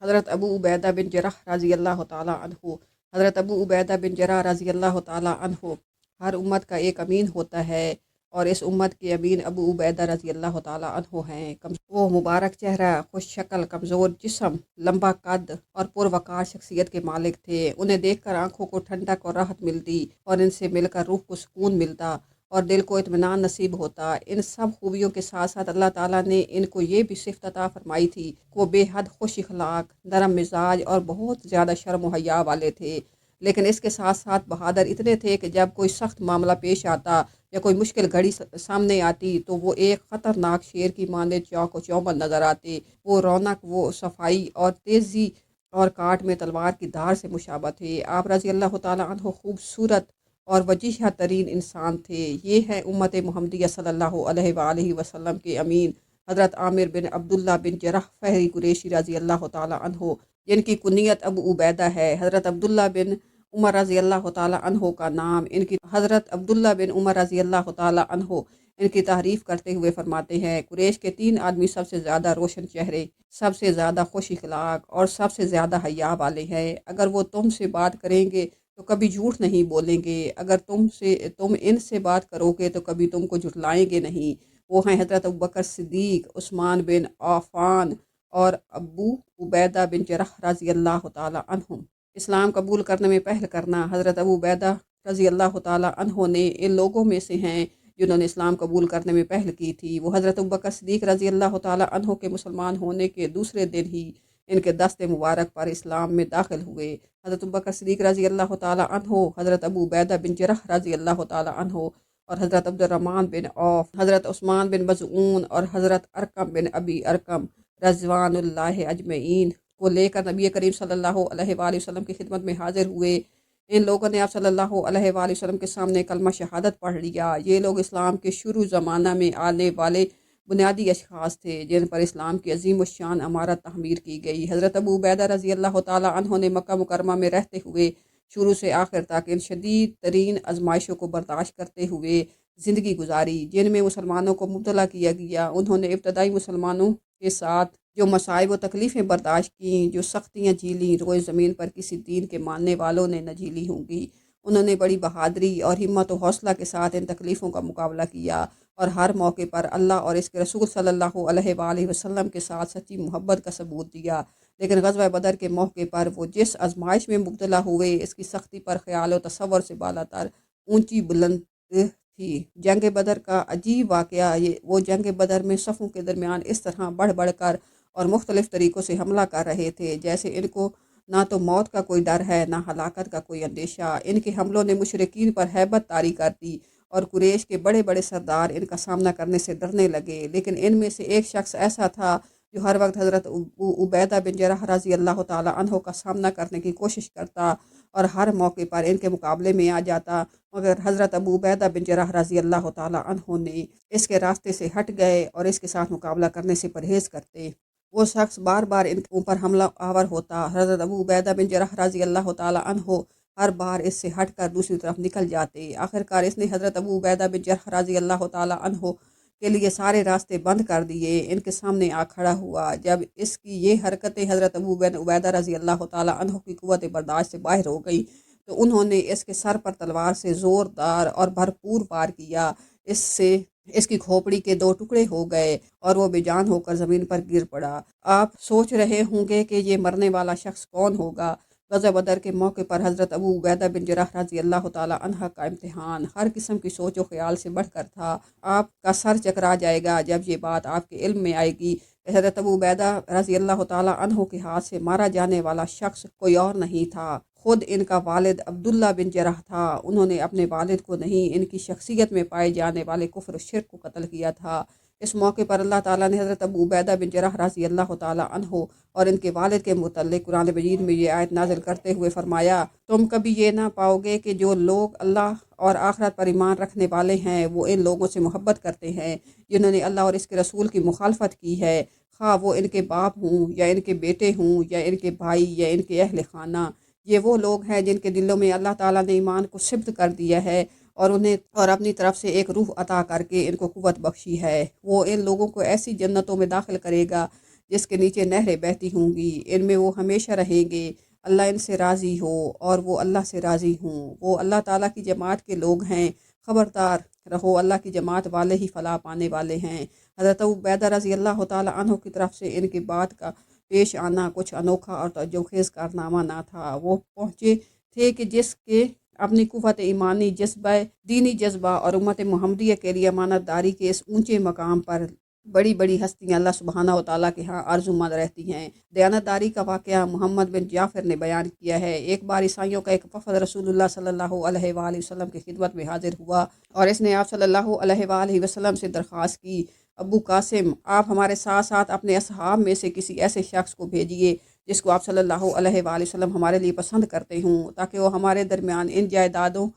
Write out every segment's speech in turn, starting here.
حضرت ابو عبیدہ بن جرح رضی اللہ تعالیٰ عنہ حضرت ابو عبیدہ بن جرح رضی اللہ تعالیٰ عنہ ہر امت کا ایک امین ہوتا ہے، اور اس امت کے امین ابو عبیدہ رضی اللہ تعالیٰ عنہ ہیں۔ وہ مبارک چہرہ، خوش شکل، کمزور جسم، لمبا قد اور پروقار شخصیت کے مالک تھے۔ انہیں دیکھ کر آنکھوں کو ٹھنڈک اور راحت ملتی، اور ان سے مل کر روح کو سکون ملتا اور دل کو اطمینان نصیب ہوتا۔ ان سب خوبیوں کے ساتھ ساتھ اللہ تعالیٰ نے ان کو یہ بھی صفت عطا فرمائی تھی کہ وہ بے حد خوش اخلاق، نرم مزاج اور بہت زیادہ شرم و حیا والے تھے۔ لیکن اس کے ساتھ ساتھ بہادر اتنے تھے کہ جب کوئی سخت معاملہ پیش آتا یا کوئی مشکل گھڑی سامنے آتی تو وہ ایک خطرناک شیر کی مانند چاق و چوبند نظر آتے۔ وہ رونق، وہ صفائی اور تیزی اور کاٹ میں تلوار کی دھار سے مشابہ تھے۔ آپ رضی اللہ تعالیٰ عنہ خوبصورت اور وجیحہ ترین انسان تھے۔ یہ ہے امت محمدیہ صلی اللہ علیہ وآلہ وسلم کے امین حضرت عامر بن عبداللہ بن جرح فہری قریشی رضی اللہ تعالیٰ عنہ، جن کی کنیت ابو عبیدہ ہے۔ حضرت عبداللہ بن عمر رضی اللہ تعالیٰ عنہ کا نام حضرت عبداللہ بن عمر رضی اللہ تعالیٰ عنہ ان کی تعریف کرتے ہوئے فرماتے ہیں، قریش کے 3 آدمی سب سے زیادہ روشن چہرے، سب سے زیادہ خوش اخلاق اور سب سے زیادہ حیا والے ہیں۔ اگر وہ تم سے بات کریں گے تو کبھی جھوٹ نہیں بولیں گے، اگر تم ان سے بات کرو گے تو کبھی تم کو جھٹلائیں گے نہیں۔ وہ ہیں حضرت ابوبکر صدیق، عثمان بن عفان اور ابو عبیدہ بن جرح رضی اللہ تعالیٰ عنہ۔ اسلام قبول کرنے میں پہل کرنا، حضرت ابو عبیدہ رضی اللہ تعالیٰ عنہ نے ان لوگوں میں سے ہیں جنہوں نے اسلام قبول کرنے میں پہل کی تھی۔ وہ حضرت ابوبکر صدیق رضی اللہ تعالیٰ عنہ کے مسلمان ہونے کے دوسرے دن ہی ان کے دست مبارک پر اسلام میں داخل ہوئے۔ حضرت ابوبکر صدیق رضی اللہ تعالیٰ عنہ، حضرت ابو عبیدہ بن جرح رضی اللہ تعالیٰ عنہ اور حضرت عبد الرحمن بن عوف، حضرت عثمان بن مظعون اور حضرت ارقم بن ابی ارقم رضوان اللہ اجمعین کو لے کر نبی کریم صلی اللہ علیہ وآلہ وسلم کی خدمت میں حاضر ہوئے۔ ان لوگوں نے آپ صلی اللہ علیہ وآلہ وسلم کے سامنے کلمہ شہادت پڑھ لیا۔ یہ لوگ اسلام کے شروع زمانہ میں آنے والے بنیادی اشخاص تھے جن پر اسلام کی عظیم الشان عمارت تعمیر کی گئی۔ حضرت ابو عبیدہ رضی اللہ تعالیٰ عنہ نے مکہ مکرمہ میں رہتے ہوئے شروع سے آخر تک ان شدید ترین آزمائشوں کو برداشت کرتے ہوئے زندگی گزاری جن میں مسلمانوں کو مبتلا کیا گیا۔ انہوں نے ابتدائی مسلمانوں کے ساتھ جو مصائب و تکلیفیں برداشت کیں، جو سختیاں جھیلیں، روئے زمین پر کسی دین کے ماننے والوں نے نہ جھیلی ہوں گی۔ انہوں نے بڑی بہادری اور ہمت و حوصلہ کے ساتھ ان تکلیفوں کا مقابلہ کیا اور ہر موقع پر اللہ اور اس کے رسول صلی اللہ علیہ وآلہ وسلم کے ساتھ سچی محبت کا ثبوت دیا۔ لیکن غزوہ بدر کے موقع پر وہ جس آزمائش میں مبتلا ہوئے، اس کی سختی پر خیال و تصور سے بالاتر اونچی بلند تھی۔ جنگ بدر کا عجیب واقعہ وہ جنگ بدر میں صفوں کے درمیان اس طرح بڑھ بڑھ کر اور مختلف طریقوں سے حملہ کر رہے تھے جیسے ان کو نہ تو موت کا کوئی ڈر ہے، نہ ہلاکت کا کوئی اندیشہ۔ ان کے حملوں نے مشرکین پر ہیبت طاری کر دی اور قریش کے بڑے بڑے سردار ان کا سامنا کرنے سے ڈرنے لگے۔ لیکن ان میں سے ایک شخص ایسا تھا جو ہر وقت حضرت ابو عبیدہ بن جرح رضی اللہ تعالیٰ عنہ کا سامنا کرنے کی کوشش کرتا اور ہر موقع پر ان کے مقابلے میں آ جاتا، مگر حضرت ابو عبیدہ بن جرح رضی اللہ تعالیٰ عنہ نے اس کے راستے سے ہٹ گئے اور اس کے ساتھ مقابلہ کرنے سے پرہیز کرتے۔ وہ شخص بار بار ان کے اوپر حملہ آور ہوتا۔ حضرت ابو عبیدہ بن جرح رضی اللہ تعالیٰ عنہ ہر بار اس سے ہٹ کر دوسری طرف نکل جاتے۔ آخرکار اس نے حضرت ابو عبیدہ بن جرح رضی اللہ تعالیٰ عنہ کے لیے سارے راستے بند کر دیے، ان کے سامنے آ کھڑا ہوا۔ جب اس کی یہ حرکتیں حضرت ابو بن عبیدہ رضی اللہ تعالیٰ عنہ کی قوت برداشت سے باہر ہو گئیں تو انہوں نے اس کے سر پر تلوار سے زوردار اور بھرپور وار کیا۔ اس سے اس کی کھوپڑی کے 2 ٹکڑے ہو گئے اور وہ بے جان ہو کر زمین پر گر پڑا۔ آپ سوچ رہے ہوں گے کہ یہ مرنے والا شخص کون ہوگا۔ غزوہ بدر کے موقع پر حضرت ابو عبیدہ بن جرح رضی اللہ تعالیٰ عنہ کا امتحان ہر قسم کی سوچ و خیال سے بڑھ کر تھا۔ آپ کا سر چکرا جائے گا جب یہ بات آپ کے علم میں آئے گی کہ حضرت ابو عبیدہ رضی اللہ تعالیٰ عنہ کے ہاتھ سے مارا جانے والا شخص کوئی اور نہیں تھا، خود ان کا والد عبداللہ بن جرح تھا۔ انہوں نے اپنے والد کو نہیں، ان کی شخصیت میں پائے جانے والے کفر و شرک کو قتل کیا تھا۔ اس موقع پر اللہ تعالیٰ نے حضرت ابو عبیدہ بن جرح رضی اللہ تعالیٰ عنہ اور ان کے والد کے متعلق قرآن مجید میں یہ آیت نازل کرتے ہوئے فرمایا، تم کبھی یہ نہ پاؤ گے کہ جو لوگ اللہ اور آخرت پر ایمان رکھنے والے ہیں وہ ان لوگوں سے محبت کرتے ہیں جنہوں نے اللہ اور اس کے رسول کی مخالفت کی ہے، خواہ وہ ان کے باپ ہوں یا ان کے بیٹے ہوں یا ان کے بھائی یا ان کے اہل خانہ۔ یہ وہ لوگ ہیں جن کے دلوں میں اللہ تعالیٰ نے ایمان کو ثبت کر دیا ہے اور انہیں اور اپنی طرف سے ایک روح عطا کر کے ان کو قوت بخشی ہے۔ وہ ان لوگوں کو ایسی جنتوں میں داخل کرے گا جس کے نیچے نہریں بہتی ہوں گی، ان میں وہ ہمیشہ رہیں گے، اللہ ان سے راضی ہو اور وہ اللہ سے راضی ہوں۔ وہ اللہ تعالیٰ کی جماعت کے لوگ ہیں، خبردار رہو، اللہ کی جماعت والے ہی فلاح پانے والے ہیں۔ حضرت ابو عبیدہ رضی اللہ تعالیٰ عنہ کی طرف سے ان کی بات کا پیش آنا کچھ انوکھا اور تعجب خیز کارنامہ نہ تھا۔ وہ پہنچے تھے کہ جس کے اپنی قوت ایمانی، جذبہ دینی جذبہ اور امت محمدیہ کے لیے امانت داری کے اس اونچے مقام پر بڑی بڑی ہستیاں اللہ سبحانہ و تعالیٰ کے ہاں آرزومند رہتی ہیں۔ دیانت داری کا واقعہ محمد بن جعفر نے بیان کیا ہے۔ ایک بار عیسائیوں کا ایک وفد رسول اللہ صلی اللہ علیہ وآلہ وسلم کی خدمت میں حاضر ہوا اور اس نے آپ صلی اللہ علیہ وآلہ وسلم سے درخواست کی، ابو قاسم، آپ ہمارے ساتھ ساتھ اپنے اصحاب میں سے کسی ایسے شخص کو بھیجیے جس کو آپ صلی اللہ علیہ وآلہ وسلم ہمارے لیے پسند کرتے ہوں، تاکہ وہ ہمارے درمیان ان جائیدادوں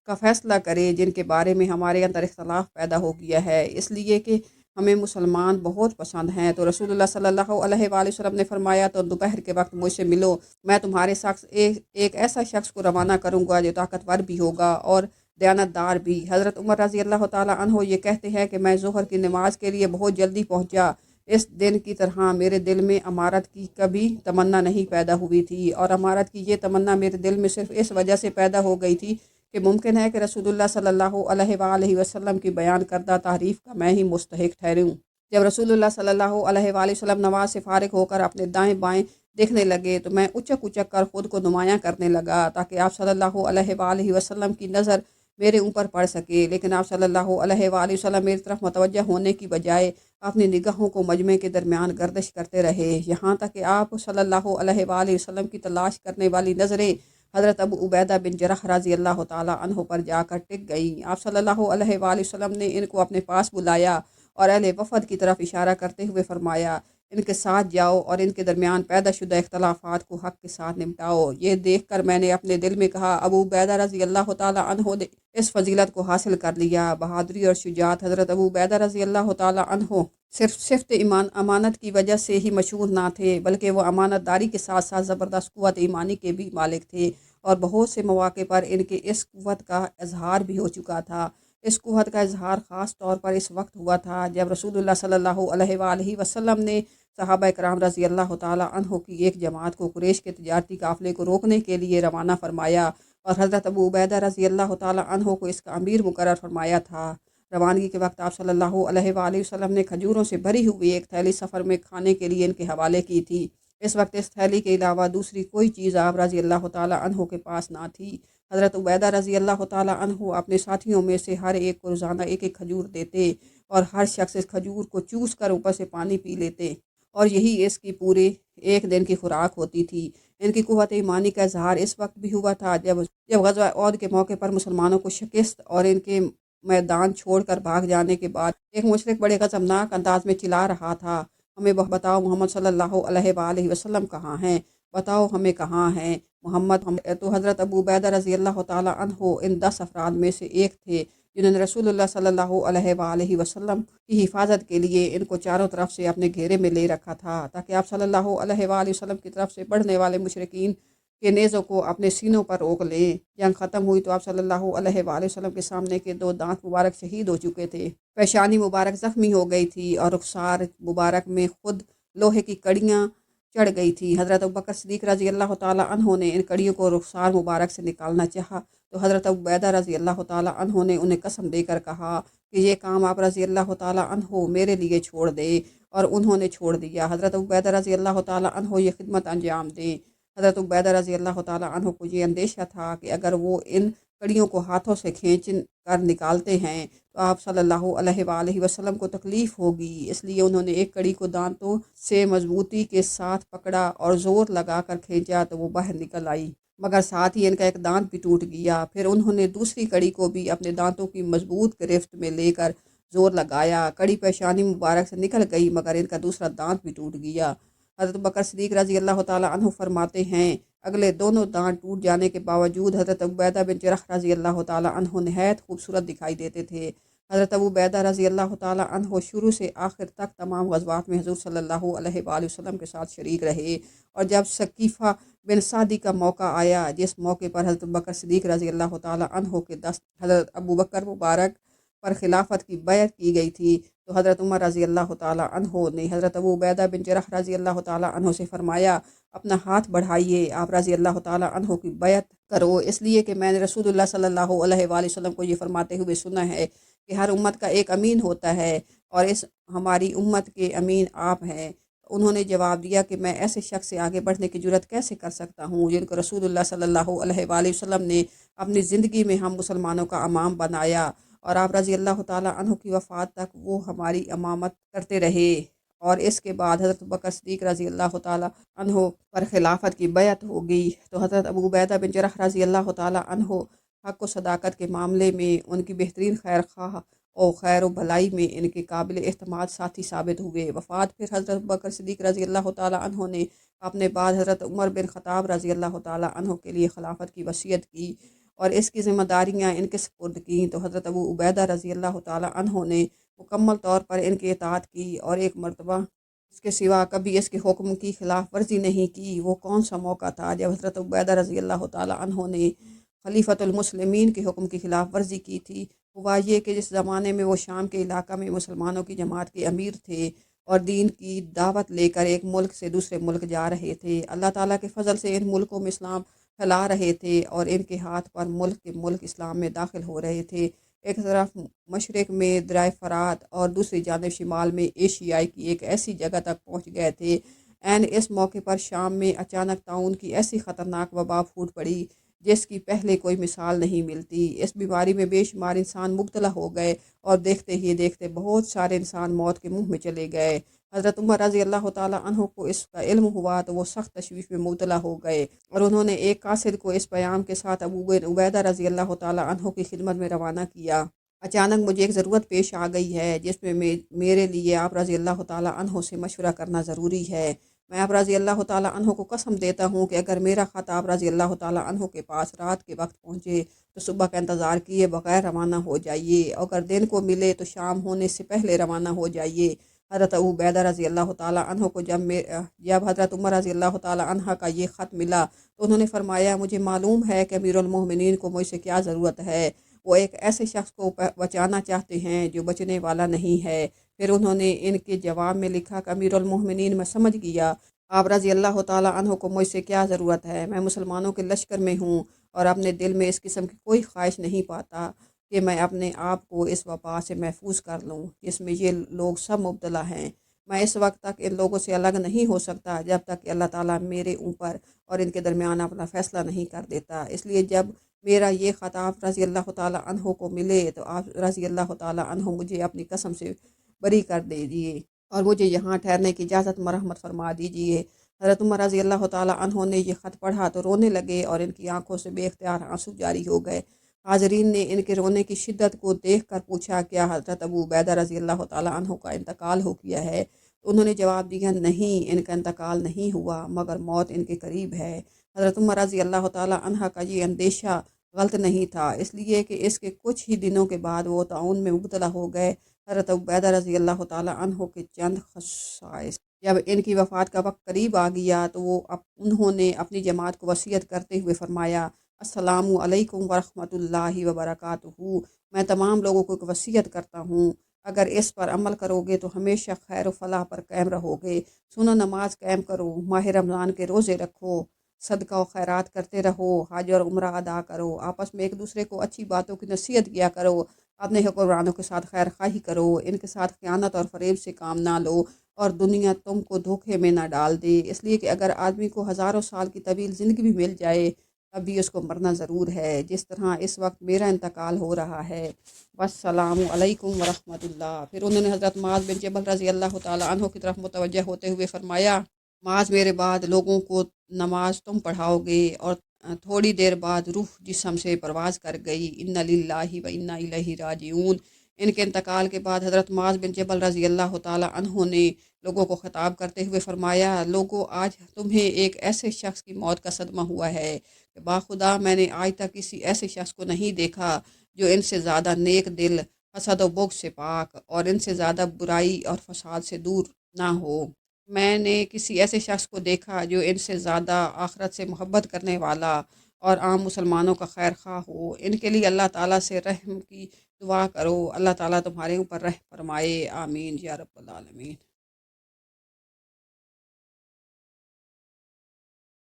کا فیصلہ کرے جن کے بارے میں ہمارے اندر اختلاف پیدا ہو گیا ہے، اس لیے کہ ہمیں مسلمان بہت پسند ہیں۔ تو رسول اللہ صلی اللہ علیہ وآلہ وسلم نے فرمایا، تو دوپہر کے وقت مجھ سے ملو، میں تمہارے ساتھ ایک ایسا شخص کو روانہ کروں گا جو طاقتور بھی ہوگا اور دیانت دار بھی۔ حضرت عمر رضی اللہ تعالیٰ عنہ یہ کہتے ہیں کہ میں ظہر کی نماز کے لیے بہت جلدی پہنچا۔ اس دن کی طرح میرے دل میں امارت کی کبھی تمنا نہیں پیدا ہوئی تھی، اور امارت کی یہ تمنا میرے دل میں صرف اس وجہ سے پیدا ہو گئی تھی کہ ممکن ہے کہ رسول اللہ صلی اللہ علیہ وآلہ وسلم کی بیان کردہ تعریف کا میں ہی مستحق ٹھہروں۔ جب رسول اللہ صلی اللہ علیہ وآلہ وسلم نماز سے فارغ ہو کر اپنے دائیں بائیں دیکھنے لگے تو میں اچک اچک کر خود کو نمایاں کرنے لگا تاکہ آپ صلی اللہ علیہ وآلہ وسلم کی نظر میرے اوپر پڑ سکے، لیکن آپ صلی اللہ علیہ وآلہ وسلم میری طرف متوجہ ہونے کی بجائے اپنی نگاہوں کو مجمع کے درمیان گردش کرتے رہے، یہاں تک کہ آپ صلی اللہ علیہ وآلہ وسلم کی تلاش کرنے والی نظریں حضرت ابو عبیدہ بن جرح رضی اللہ تعالیٰ عنہ پر جا کر ٹک گئیں۔ آپ صلی اللہ علیہ وآلہ وسلم نے ان کو اپنے پاس بلایا اور اہل وفد کی طرف اشارہ کرتے ہوئے فرمایا، ان کے ساتھ جاؤ اور ان کے درمیان پیدا شدہ اختلافات کو حق کے ساتھ نمٹاؤ۔ یہ دیکھ کر میں نے اپنے دل میں کہا، ابو عبیدہ رضی اللہ تعالیٰ عنہ نے اس فضیلت کو حاصل کر لیا۔ بہادری اور شجاعت حضرت ابو عبیدہ رضی اللہ تعالیٰ عنہ صرف صفت امانت کی وجہ سے ہی مشہور نہ تھے، بلکہ وہ امانت داری کے ساتھ ساتھ زبردست قوت ایمانی کے بھی مالک تھے، اور بہت سے مواقع پر ان کے اس قوت کا اظہار بھی ہو چکا تھا۔ اس قوت کا اظہار خاص طور پر اس وقت ہوا تھا جب رسول اللہ صلی اللہ علیہ وآلہ وسلم نے صحابہ کرام رضی اللہ تعالیٰ عنہ کی ایک جماعت کو قریش کے تجارتی قافلے کو روکنے کے لیے روانہ فرمایا اور حضرت ابو عبیدہ رضی اللہ تعالیٰ عنہ کو اس کا امیر مقرر فرمایا تھا۔ روانگی کے وقت آپ صلی اللہ علیہ وآلہ وسلم نے کھجوروں سے بھری ہوئی ایک تھیلی سفر میں کھانے کے لیے ان کے حوالے کی تھی۔ اس وقت اس تھیلی کے علاوہ دوسری کوئی چیز آپ رضی اللہ تعالیٰ عنہ کے پاس نہ تھی۔ حضرت عبیدہ رضی اللہ تعالیٰ عنہ اپنے ساتھیوں میں سے ہر ایک کو روزانہ ایک ایک کھجور دیتے اور ہر شخص اس کھجور کو چوس کر اوپر سے پانی پی لیتے، اور یہی اس کی پورے ایک دن کی خوراک ہوتی تھی۔ ان کی قوت ایمانی کا اظہار اس وقت بھی ہوا تھا جب غزوہ احد کے موقع پر مسلمانوں کو شکست اور ان کے میدان چھوڑ کر بھاگ جانے کے بعد ایک مشرک بڑے غضبناک انداز میں چلا رہا تھا، ہمیں بتاؤ محمد صلی اللہ علیہ وآلہ وسلم کہاں ہیں، بتاؤ ہمیں کہاں ہیں محمد۔ تو حضرت ابو عبیدہ رضی اللہ تعالیٰ عنہ ان 10 افراد میں سے ایک تھے جنہوں نے رسول اللہ صلی اللہ علیہ وآلہ وسلم کی حفاظت کے لیے ان کو چاروں طرف سے اپنے گھیرے میں لے رکھا تھا تاکہ آپ صلی اللہ علیہ وآلہ وسلم کی طرف سے بڑھنے والے مشرکین کے نیزوں کو اپنے سینوں پر روک لیں۔ جنگ ختم ہوئی تو آپ صلی اللہ علیہ وآلہ وسلم کے سامنے کے 2 دانت مبارک شہید ہو چکے تھے، پیشانی مبارک زخمی ہو گئی تھی اور رخسار مبارک میں خود لوہے کی کڑیاں چڑھ گئی تھی۔ حضرت ابوبکر صدیق رضی اللہ تعالیٰ عنہ نے ان کڑیوں کو رخسار مبارک سے نکالنا چاہا تو حضرت ابو عبیدہ رضی اللہ تعالیٰ عنہ نے انہیں قسم دے کر کہا کہ یہ کام آپ رضی اللہ تعالیٰ عنہ میرے لیے چھوڑ دے، اور انہوں نے چھوڑ دیا۔ حضرت ابو عبیدہ رضی اللہ تعالیٰ عنہ یہ خدمت انجام دیں۔ حضرت ابو عبیدہ رضی اللہ تعالیٰ عنہ کو یہ اندیشہ تھا کہ اگر وہ ان کڑیوں کو ہاتھوں سے کھینچ کر نکالتے ہیں تو آپ صلی اللہ علیہ وآلہ وسلم کو تکلیف ہوگی، اس لیے انہوں نے ایک کڑی کو دانتوں سے مضبوطی کے ساتھ پکڑا اور زور لگا کر کھینچا تو وہ باہر نکل آئی، مگر ساتھ ہی ان کا ایک دانت بھی ٹوٹ گیا۔ پھر انہوں نے دوسری کڑی کو بھی اپنے دانتوں کی مضبوط گرفت میں لے کر زور لگایا، کڑی پیشانی مبارک سے نکل گئی مگر ان کا دوسرا دانت بھی ٹوٹ گیا۔ حضرت بکر صدیق رضی اللہ تعالیٰ عنہ فرماتے ہیں، اگلے دونوں دانت ٹوٹ جانے کے باوجود حضرت ابو عبیدہ بن جرح رضی اللہ تعالیٰ عنہ نہایت خوبصورت دکھائی دیتے تھے۔ حضرت ابو عبیدہ رضی اللہ تعالیٰ عنہ شروع سے آخر تک تمام غزوات میں حضور صلی اللہ علیہ وآلہ وسلم کے ساتھ شریک رہے، اور جب ثقیفہ بن سعدی کا موقع آیا جس موقع پر حضرت بکر صدیق رضی اللہ تعالیٰ عنہ کے دست حضرت ابو بکر مبارک پر خلافت کی بیعت کی گئی تھی، تو حضرت عمر رضی اللہ تعالیٰ عنہ نے حضرت ابو عبیدہ بن جرح رضی اللہ تعالیٰ عنہ سے فرمایا اپنا ہاتھ بڑھائیے، آپ رضی اللہ تعالیٰ عنہ کی بیعت کرو، اس لیے کہ میں نے رسول اللہ صلی اللہ علیہ وآلہ وسلم کو یہ فرماتے ہوئے سنا ہے کہ ہر امت کا ایک امین ہوتا ہے اور اس ہماری امت کے امین آپ ہیں۔ انہوں نے جواب دیا کہ میں ایسے شخص سے آگے بڑھنے کی جرت کیسے کر سکتا ہوں جن کو رسول اللہ صلی اللہ علیہ وآلہ وسلم نے اپنی زندگی میں ہم مسلمانوں کا امام بنایا، اور آپ رضی اللہ تعالیٰ عنہ کی وفات تک وہ ہماری امامت کرتے رہے، اور اس کے بعد حضرت بکر صدیق رضی اللہ تعالیٰ عنہ پر خلافت کی بیعت ہو گئی۔ تو حضرت ابو عبیدہ بن جرح رضی اللہ تعالیٰ عنہ حق و صداقت کے معاملے میں ان کی بہترین خیر خواہ اور خیر و بھلائی میں ان کے قابل اعتماد ساتھی ثابت ہوئے۔ وفات پھر حضرت بکر صدیق رضی اللہ تعالیٰ عنہ نے اپنے بعد حضرت عمر بن خطاب رضی اللہ تعالیٰ عنہ کے لیے خلافت کی وصیت کی اور اس کی ذمہ داریاں ان کے سپرد کیں۔ تو حضرت ابو عبیدہ رضی اللہ تعالیٰ عنہ نے مکمل طور پر ان کی اطاعت کی اور ایک مرتبہ اس کے سوا کبھی اس کے حکم کی خلاف ورزی نہیں کی۔ وہ کون سا موقع تھا جب حضرت عبیدہ رضی اللہ تعالیٰ عنہ نے خلیفۃ المسلمین کے حکم کی خلاف ورزی کی تھی؟ ہوا یہ کہ جس زمانے میں وہ شام کے علاقہ میں مسلمانوں کی جماعت کے امیر تھے اور دین کی دعوت لے کر ایک ملک سے دوسرے ملک جا رہے تھے، اللہ تعالیٰ کے فضل سے ان ملکوں میں اسلام پھیلا رہے تھے اور ان کے ہاتھ پر ملک کے ملک اسلام میں داخل ہو رہے تھے۔ ایک طرف مشرق میں دریائے فرات اور دوسری جانب شمال میں ایشیائی کی ایک ایسی جگہ تک پہنچ گئے تھے۔ عین اس موقع پر شام میں اچانک طاعون کی ایسی خطرناک وبا پھوٹ پڑی جس کی پہلے کوئی مثال نہیں ملتی۔ اس بیماری میں بے شمار انسان مبتلا ہو گئے اور دیکھتے ہی دیکھتے بہت سارے انسان موت کے منہ میں چلے گئے۔ حضرت عمر رضی اللہ تعالیٰ عنہ کو اس کا علم ہوا تو وہ سخت تشویش میں مبتلا ہو گئے اور انہوں نے ایک قاصد کو اس پیام کے ساتھ ابو بن عبیدہ رضی اللہ تعالیٰ عنہ کی خدمت میں روانہ کیا، اچانک مجھے ایک ضرورت پیش آ گئی ہے جس میں میرے لیے آپ رضی اللہ تعالیٰ عنہ سے مشورہ کرنا ضروری ہے۔ میں آپ رضی اللہ تعالیٰ عنہ کو قسم دیتا ہوں کہ اگر میرا خط آپ رضی اللہ تعالیٰ عنہ کے پاس رات کے وقت پہنچے تو صبح کا انتظار کیے بغیر روانہ ہو جائیے، اور اگر دن کو ملے تو شام ہونے سے پہلے روانہ ہو جائیے۔ حضرت ابو عبیدہ رضی اللہ تعالیٰ عنہ کو جب حضرت عمر رضی اللہ تعالیٰ عنہ کا یہ خط ملا تو انہوں نے فرمایا مجھے معلوم ہے کہ امیر المومنین کو مجھ سے کیا ضرورت ہے، وہ ایک ایسے شخص کو بچانا چاہتے ہیں جو بچنے والا نہیں ہے۔ پھر انہوں نے ان کے جواب میں لکھا کہ امیر المومنین میں سمجھ گیا آپ رضی اللہ تعالیٰ عنہ کو مجھ سے کیا ضرورت ہے، میں مسلمانوں کے لشکر میں ہوں اور اپنے دل میں اس قسم کی کوئی خواہش نہیں پاتا کہ میں اپنے آپ کو اس وبا سے محفوظ کر لوں جس میں یہ لوگ سب مبتلا ہیں۔ میں اس وقت تک ان لوگوں سے الگ نہیں ہو سکتا جب تک کہ اللہ تعالیٰ میرے اوپر اور ان کے درمیان اپنا فیصلہ نہیں کر دیتا۔ اس لیے جب میرا یہ خط آپ رضی اللہ تعالیٰ عنہ کو ملے تو آپ رضی اللہ تعالیٰ عنہ مجھے اپنی قسم سے بری کر دیجیے اور مجھے یہاں ٹھہرنے کی اجازت مرحمت فرما دیجیے۔ حضرت عمر رضی اللہ تعالیٰ عنہ نے یہ خط پڑھا تو رونے لگے اور ان کی آنکھوں سے بے اختیار آنسو جاری ہو گئے۔ حاضرین نے ان کے رونے کی شدت کو دیکھ کر پوچھا کیا حضرت ابو عبیدہ رضی اللہ تعالیٰ عنہ کا انتقال ہو گیا ہے؟ تو انہوں نے جواب دیا نہیں، ان کا انتقال نہیں ہوا مگر موت ان کے قریب ہے۔ حضرت عمر رضی اللہ تعالیٰ عنہ کا یہ اندیشہ غلط نہیں تھا، اس لیے کہ اس کے کچھ ہی دنوں کے بعد وہ طاعون میں مبتلا ہو گئے۔ حضرت عبیدہ رضی اللہ تعالیٰ عنہ کے چند خصائص جب ان کی وفات کا وقت قریب آ گیا تو انہوں نے اپنی جماعت کو وصیت کرتے ہوئے فرمایا السلام علیکم ورحمۃ اللہ وبرکاتہ، میں تمام لوگوں کو ایک وصیت کرتا ہوں، اگر اس پر عمل کرو گے تو ہمیشہ خیر و فلاح پر قائم رہو گے۔ سنو نماز قائم کرو، ماہ رمضان کے روزے رکھو، صدقہ و خیرات کرتے رہو، حج اور عمرہ ادا کرو، آپس میں ایک دوسرے کو اچھی باتوں کی نصیحت کیا کرو، اپنے حکمرانوں کے ساتھ خیر خواہی کرو، ان کے ساتھ خیانت اور فریب سے کام نہ لو، اور دنیا تم کو دھوکے میں نہ ڈال دے، اس لیے کہ اگر آدمی کو ہزاروں سال کی طویل زندگی بھی مل جائے تب بھی اس کو مرنا ضرور ہے، جس طرح اس وقت میرا انتقال ہو رہا ہے۔ والسلام علیکم ورحمۃ اللہ۔ پھر انہوں نے حضرت معاذ بن جبل رضی اللہ تعالیٰ عنہ کی طرف متوجہ ہوتے ہوئے فرمایا معاذ میرے بعد لوگوں کو نماز تم پڑھاؤ گے، اور تھوڑی دیر بعد روح جسم سے پرواز کر گئی، انا للہ و انا الیہ راجعون۔ ان کے انتقال کے بعد حضرت معاذ بن جبل رضی اللہ تعالیٰ عنہ نے لوگوں کو خطاب کرتے ہوئے فرمایا لوگوں، آج تمہیں ایک ایسے شخص کی موت کا صدمہ ہوا ہے کہ باخدا میں نے آج تک کسی ایسے شخص کو نہیں دیکھا جو ان سے زیادہ نیک دل، حسد و بغض سے پاک اور ان سے زیادہ برائی اور فساد سے دور نہ ہو۔ میں نے کسی ایسے شخص کو دیکھا جو ان سے زیادہ آخرت سے محبت کرنے والا اور عام مسلمانوں کا خیر خواہ ہو۔ ان کے لیے اللہ تعالیٰ سے رحم کی دعا کرو، اللہ تعالیٰ تمہارے اوپر رحم فرمائے، آمین یا رب العالمین۔